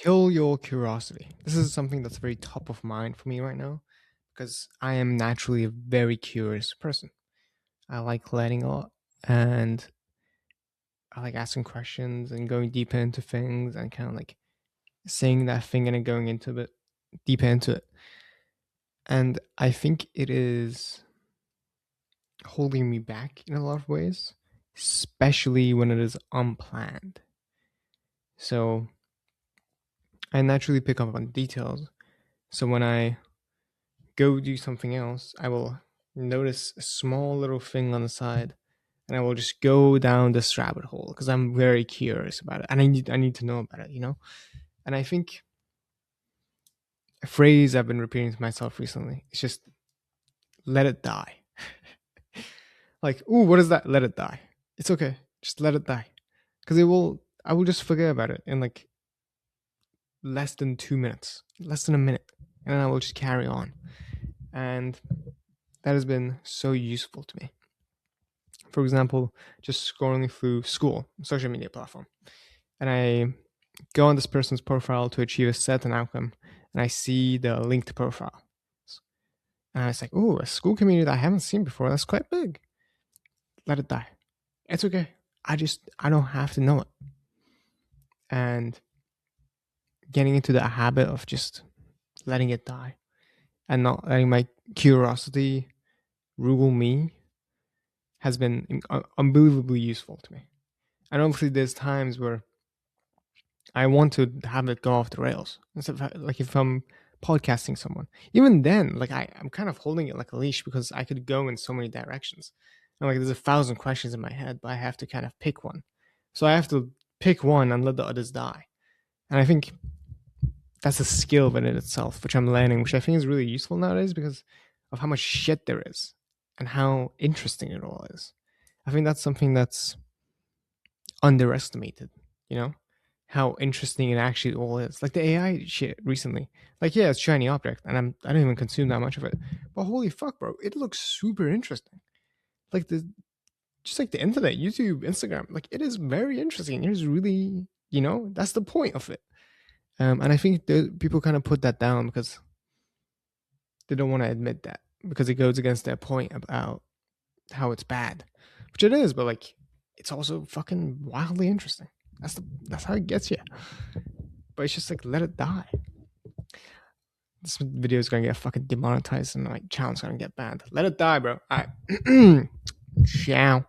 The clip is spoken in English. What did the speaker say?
Kill your curiosity. This is something that's very top of mind for me right now because I am naturally a very curious person. I like learning a lot and I like asking questions and going deeper into things and kind of like saying that thing and then going into a bit deeper into it. And I think it is holding me back in a lot of ways, especially when it is unplanned. So I naturally pick up on details. So when I go do something else, I will notice a small little thing on the side and I will just go down this rabbit hole because I'm very curious about it and I need to know about it, you know? And I think a phrase I've been repeating to myself recently is just let it die. Like, ooh, what is that? Let it die. It's okay. Just let it die. Because I will just forget about it in like less than 2 minutes, less than a minute. And then I will just carry on. And that has been so useful to me. For example, just scrolling through school, social media platform, and I go on this person's profile to achieve a certain outcome, and I see the linked profile. And it's like, oh, a school community that I haven't seen before. That's quite big. Let it die. It's okay. I don't have to know it. And getting into the habit of just letting it die and not letting my curiosity rule me has been unbelievably useful to me. And obviously, there's times where I want to have it go off the rails. Like if I'm podcasting someone, even then, like I'm kind of holding it like a leash because I could go in so many directions. And like there's 1,000 questions in my head, but I have to kind of pick one. So I have to pick one and let the others die. And I think that's a skill within itself, which I'm learning, which I think is really useful nowadays because of how much shit there is and how interesting it all is. I think that's something that's underestimated, you know? How interesting it actually all is. Like the AI shit recently. Like, yeah, it's shiny object, and I don't even consume that much of it. But holy fuck, bro, it looks super interesting. Like the just like the internet, YouTube, Instagram, like it is very interesting. It is really, that's the point of it. And I think people kind of put that down because they don't want to admit that because it goes against their point about how it's bad, which it is. But like, it's also fucking wildly interesting. That's how it gets you. But it's just like let it die. This video is gonna get fucking demonetized and my channel's gonna get banned. Let it die, bro. All right. Ciao.